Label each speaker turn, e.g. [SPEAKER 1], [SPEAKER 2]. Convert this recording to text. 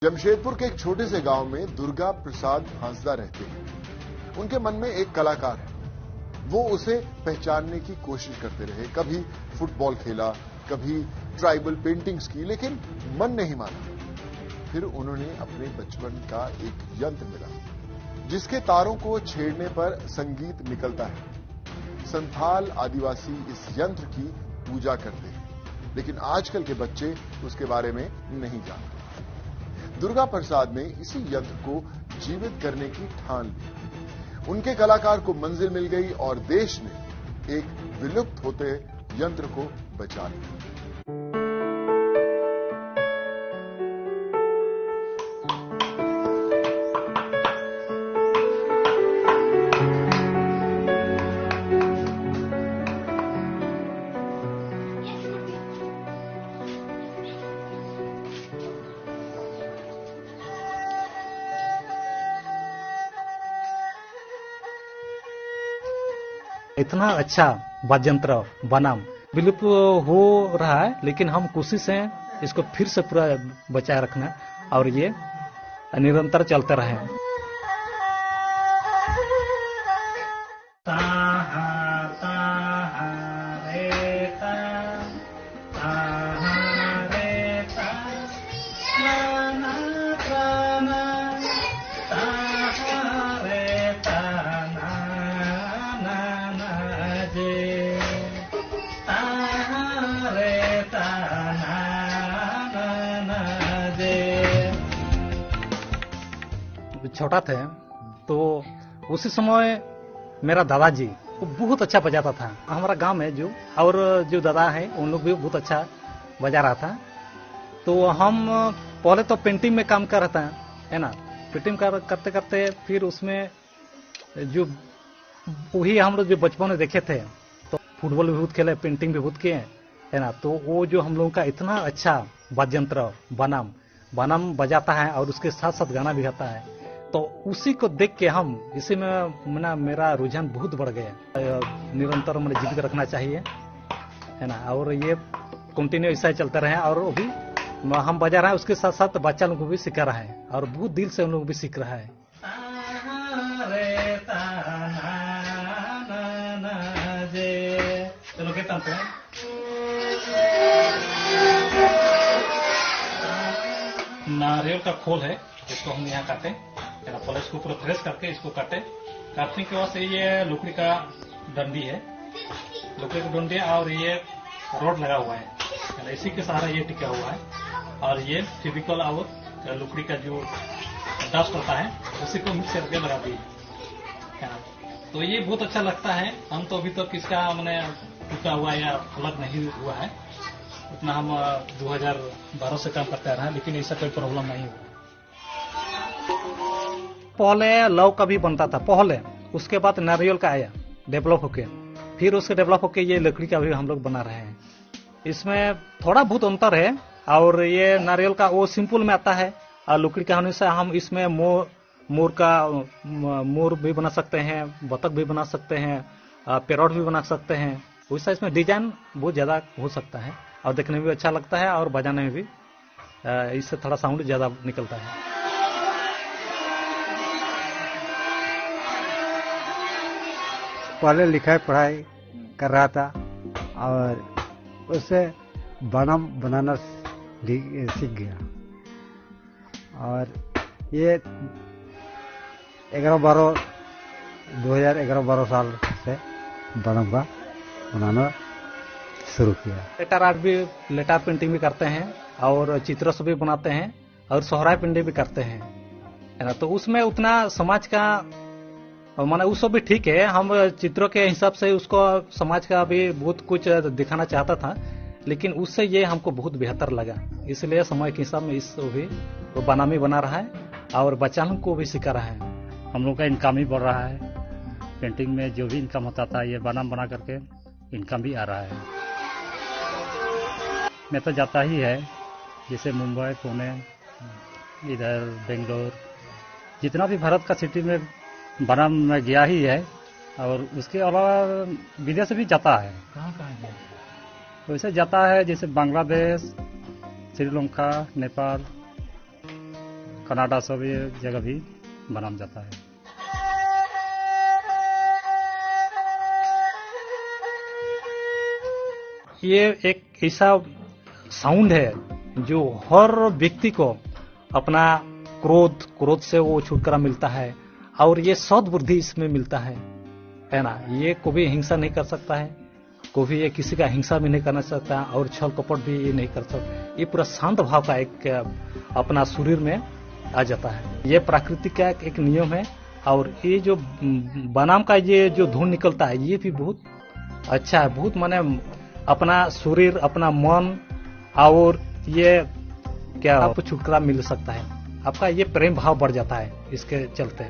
[SPEAKER 1] जमशेदपुर के एक छोटे से गांव में दुर्गा प्रसाद हांसदा रहते हैं। उनके मन में एक कलाकार है, वो उसे पहचानने की कोशिश करते रहे। कभी फुटबॉल खेला, कभी ट्राइबल पेंटिंग्स की, लेकिन मन नहीं माना। फिर उन्होंने अपने बचपन का एक यंत्र मिला जिसके तारों को छेड़ने पर संगीत निकलता है। संथाल आदिवासी इस यंत्र की पूजा करते हैं, लेकिन आजकल के बच्चे उसके बारे में नहीं जानते। दुर्गा प्रसाद ने इसी यंत्र को जीवित करने की ठान ली। उनके कलाकार को मंजिल मिल गई और देश ने एक विलुप्त होते यंत्र को बचा लिया।
[SPEAKER 2] इतना अच्छा वाद्य यंत्र बनाम विलुप्त हो रहा है, लेकिन हम कोशिश हैं इसको फिर से पूरा बचाए रखना और ये निरंतर चलते रहे। छोटा थे तो उसी समय मेरा दादाजी वो बहुत अच्छा बजाता था। हमारा गांव में जो दादा है उन लोग भी बहुत अच्छा बजा रहा था। तो हम पहले तो पेंटिंग में काम कर रहा था, है ना। पेंटिंग करते करते फिर उसमें जो वही हम लोग जो बचपन में देखे थे, तो फुटबॉल भी बहुत खेले, पेंटिंग भी बहुत किए, है ना। तो वो जो हम लोगों का इतना अच्छा वाद्य यंत्र बनाम बजाता है और उसके साथ साथ गाना भी गाता है, तो उसी को देख के हम इसी में मेरा रुझान बहुत बढ़ गया। निरंतर मैंने जीवित रखना चाहिए, है ना, और ये कंटिन्यू ऐसा ही चलता रहे। और अभी हम बजा रहे हैं, उसके साथ साथ बच्चा लोग को भी सिखा रहा है और बहुत दिल से उन लोग भी सीख रहा है। चलो कहता हूँ नारियल का खोल है, जिसको हम यहाँ काटे, पहले इसको पूरा फ्रेश करके इसको काटने के बाद ये लकड़ी का डंडी है, और ये रोड लगा हुआ है, इसी के सहारा ये टिका हुआ है। और ये फेविकॉल और लकड़ी का जो डस्ट होता है उसी को मिक्स करके लगा दिए, तो ये बहुत अच्छा लगता है। हम तो अभी तक इसका मैंने टूटा हुआ या अलग नहीं हुआ है, उतना हम 2012 से काम करते रहे, लेकिन ऐसा कोई प्रॉब्लम नहीं हुआ। पहले लव का भी बनता था पहले, उसके बाद नारियल का आया डेवलप होके, फिर उसके डेवलप होके ये लकड़ी का भी हम लोग बना रहे हैं। इसमें थोड़ा बहुत अंतर है, और ये नारियल का वो सिंपल में आता है, और लकड़ी का होने से हम इसमें मोर भी बना सकते हैं, बतख भी बना सकते हैं, पैरट भी बना सकते हैं। वैसा इसमें डिजाइन बहुत ज्यादा हो सकता है और देखने में भी अच्छा लगता है और बजाने में भी इससे थोड़ा साउंड ज्यादा निकलता है।
[SPEAKER 3] पहले लिखाई पढ़ाई कर रहा था और उससे बनाना सीख गया, और ये 2011-12 साल से बनम का बनाना शुरू किया। लेटर
[SPEAKER 2] पेंटिंग भी करते हैं और चित्रों से भी बनाते हैं और सोहराय पेंटिंग भी करते हैं, है ना। तो उसमें उतना समाज का माने उसको भी ठीक है, हम चित्रों के हिसाब से उसको समाज का भी बहुत कुछ दिखाना चाहता था, लेकिन उससे ये हमको बहुत बेहतर लगा, इसलिए समय के हिसाब में इसको भी वो बनामी बना रहा है और बच्चा लोग को भी सिखा रहा है।
[SPEAKER 4] हम लोग का इनकम भी बढ़ रहा है, पेंटिंग में जो भी इनकम होता था ये बना करके इनकम भी आ रहा है। मैं तो जाता ही है, जैसे मुंबई, पुणे, इधर बेंगलोर, जितना भी भारत का सिटी में बना में गया ही है, और उसके अलावा विदेश भी जाता है।
[SPEAKER 2] कहाँ गया?
[SPEAKER 4] वैसे जाता है जैसे बांग्लादेश, श्रीलंका, नेपाल, कनाडा सब ये जगह भी बनाम जाता है।
[SPEAKER 2] ये एक ऐसा साउंड है जो हर व्यक्ति को अपना क्रोध से वो छुटकारा मिलता है और ये सद्बुद्धि इसमें मिलता है ना। ये कभी हिंसा नहीं कर सकता है, कभी ये किसी का हिंसा भी नहीं करना सकता और छल कपट भी ये नहीं कर सकता। ये पूरा शांत भाव का एक अपना शरीर में आ जाता है। ये प्रकृति का एक नियम है और ये जो बनाम का ये जो धुन निकलता है ये भी बहुत अच्छा है। बहुत माने अपना शरीर, अपना मन और ये क्या आपको छुटकारा मिल सकता है, आपका ये प्रेम भाव बढ़ जाता है इसके चलते।